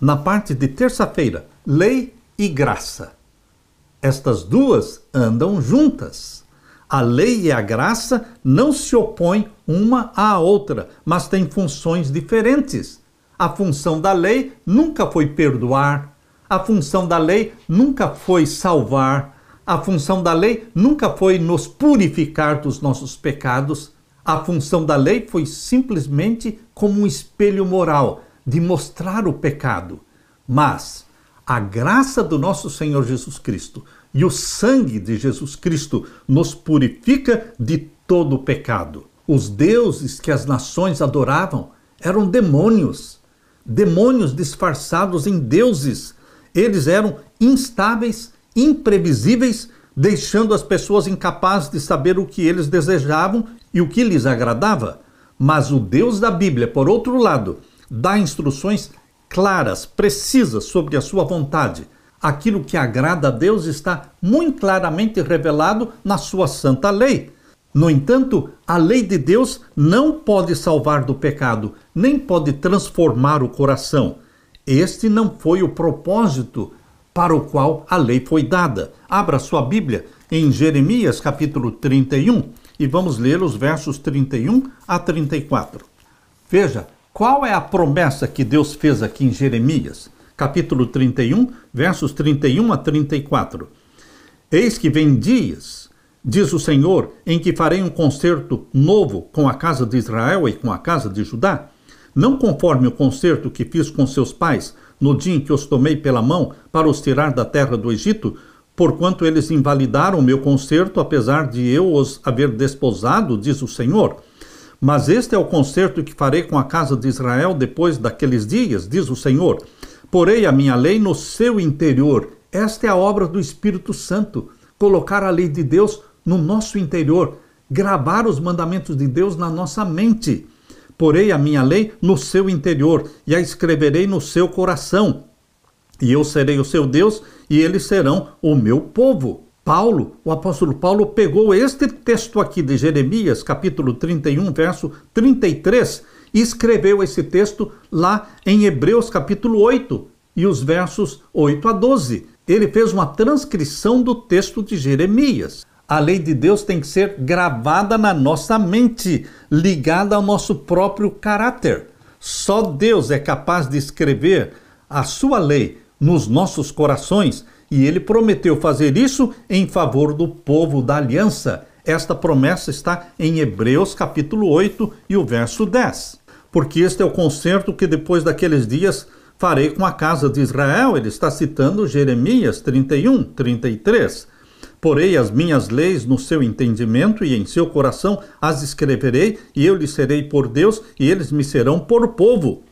na parte de terça-feira, lei e graça. Estas duas andam juntas. A lei e a graça não se opõem uma à outra, mas têm funções diferentes. A função da lei nunca foi perdoar, a função da lei nunca foi salvar, a função da lei nunca foi nos purificar dos nossos pecados. A função da lei foi simplesmente como um espelho moral, de mostrar o pecado. Mas a graça do nosso Senhor Jesus Cristo e o sangue de Jesus Cristo nos purifica de todo o pecado. Os deuses que as nações adoravam eram demônios, demônios disfarçados em deuses. Eles eram instáveis, imprevisíveis, deixando as pessoas incapazes de saber o que eles desejavam e o que lhes agradava. Mas o Deus da Bíblia, por outro lado, dá instruções claras, precisas sobre a sua vontade. Aquilo que agrada a Deus está muito claramente revelado na sua santa lei. No entanto, a lei de Deus não pode salvar do pecado, nem pode transformar o coração. Este não foi o propósito para o qual a lei foi dada. Abra sua Bíblia em Jeremias capítulo 31 e vamos ler os versos 31 a 34. Veja, qual é a promessa que Deus fez aqui em Jeremias? Capítulo 31, versos 31 a 34. Eis que vem dias, diz o Senhor, em que farei um concerto novo com a casa de Israel e com a casa de Judá, não conforme o concerto que fiz com seus pais, no dia em que os tomei pela mão para os tirar da terra do Egito, porquanto eles invalidaram o meu concerto, apesar de eu os haver desposado, diz o Senhor. Mas este é o concerto que farei com a casa de Israel depois daqueles dias, diz o Senhor. Porei a minha lei no seu interior. Esta é a obra do Espírito Santo. Colocar a lei de Deus no nosso interior. Gravar os mandamentos de Deus na nossa mente. Porei a minha lei no seu interior e a escreverei no seu coração. E eu serei o seu Deus e eles serão o meu povo. Paulo, o apóstolo Paulo, pegou este texto aqui de Jeremias, capítulo 31, verso 33, e escreveu esse texto lá em Hebreus, capítulo 8, e os versos 8 a 12. Ele fez uma transcrição do texto de Jeremias. A lei de Deus tem que ser gravada na nossa mente, ligada ao nosso próprio caráter. Só Deus é capaz de escrever a sua lei nos nossos corações, e ele prometeu fazer isso em favor do povo da aliança. Esta promessa está em Hebreus capítulo 8 e o verso 10. Porque este é o concerto que depois daqueles dias farei com a casa de Israel. Ele está citando Jeremias 31, 33. Porei as minhas leis no seu entendimento e em seu coração as escreverei, e eu lhes serei por Deus e eles me serão por povo.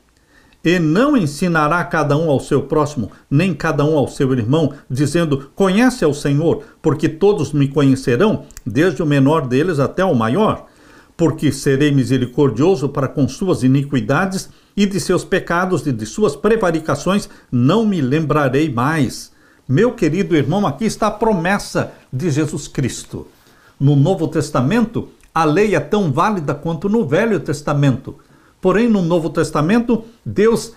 E não ensinará cada um ao seu próximo, nem cada um ao seu irmão, dizendo, conhece ao Senhor, porque todos me conhecerão, desde o menor deles até o maior. Porque serei misericordioso para com suas iniquidades, e de seus pecados e de suas prevaricações não me lembrarei mais. Meu querido irmão, aqui está a promessa de Jesus Cristo. No Novo Testamento, a lei é tão válida quanto no Velho Testamento. Porém, no Novo Testamento, Deus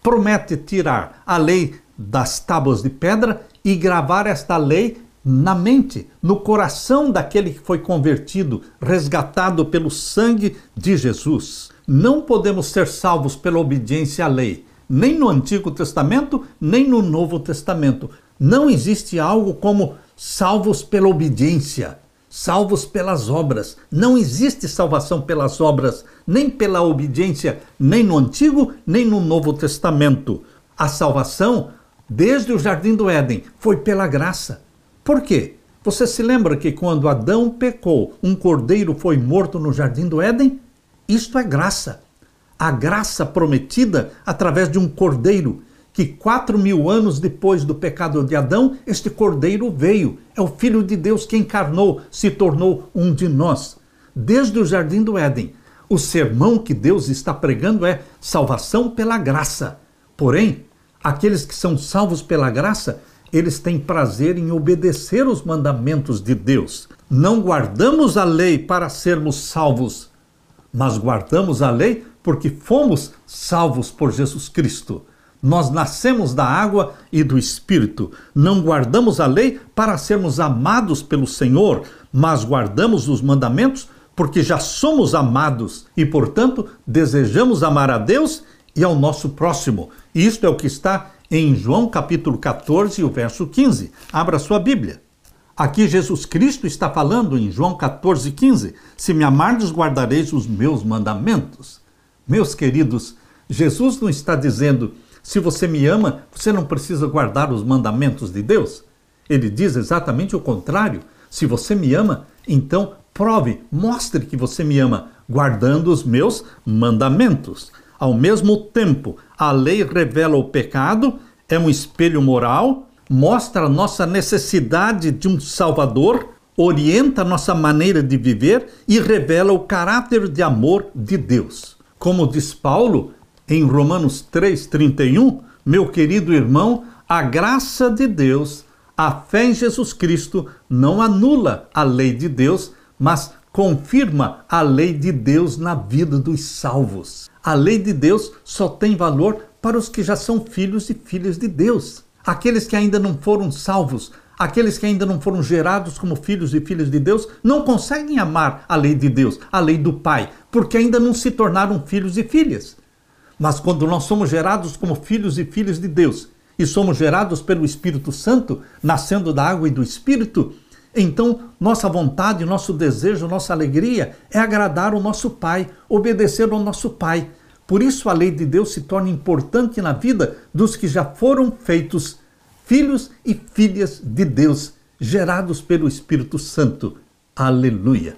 promete tirar a lei das tábuas de pedra e gravar esta lei na mente, no coração daquele que foi convertido, resgatado pelo sangue de Jesus. Não podemos ser salvos pela obediência à lei, nem no Antigo Testamento, nem no Novo Testamento. Não existe algo como salvos pela obediência. Salvos pelas obras. Não existe salvação pelas obras, nem pela obediência, nem no Antigo, nem no Novo Testamento. A salvação, desde o Jardim do Éden, foi pela graça. Por quê? Você se lembra que quando Adão pecou, um cordeiro foi morto no Jardim do Éden? Isto é graça. A graça prometida através de um cordeiro, que 4.000 anos depois do pecado de Adão, este cordeiro veio. É o Filho de Deus que encarnou, se tornou um de nós. Desde o Jardim do Éden, o sermão que Deus está pregando é salvação pela graça. Porém, aqueles que são salvos pela graça, eles têm prazer em obedecer os mandamentos de Deus. Não guardamos a lei para sermos salvos, mas guardamos a lei porque fomos salvos por Jesus Cristo. Nós nascemos da água e do Espírito. Não guardamos a lei para sermos amados pelo Senhor, mas guardamos os mandamentos porque já somos amados e, portanto, desejamos amar a Deus e ao nosso próximo. Isto é o que está em João capítulo 14, o verso 15. Abra sua Bíblia. Aqui Jesus Cristo está falando em João 14, 15. Se me amardes, guardareis os meus mandamentos. Meus queridos, Jesus não está dizendo, se você me ama, você não precisa guardar os mandamentos de Deus. Ele diz exatamente o contrário. Se você me ama, então prove, mostre que você me ama, guardando os meus mandamentos. Ao mesmo tempo, a lei revela o pecado, é um espelho moral, mostra a nossa necessidade de um Salvador, orienta a nossa maneira de viver e revela o caráter de amor de Deus. Como diz Paulo em Romanos 3,31, meu querido irmão, a graça de Deus, a fé em Jesus Cristo não anula a lei de Deus, mas confirma a lei de Deus na vida dos salvos. A lei de Deus só tem valor para os que já são filhos e filhas de Deus. Aqueles que ainda não foram salvos, aqueles que ainda não foram gerados como filhos e filhas de Deus, não conseguem amar a lei de Deus, a lei do Pai, porque ainda não se tornaram filhos e filhas. Mas quando nós somos gerados como filhos e filhas de Deus, e somos gerados pelo Espírito Santo, nascendo da água e do Espírito, então nossa vontade, nosso desejo, nossa alegria é agradar o nosso Pai, obedecer ao nosso Pai. Por isso a lei de Deus se torna importante na vida dos que já foram feitos filhos e filhas de Deus, gerados pelo Espírito Santo. Aleluia!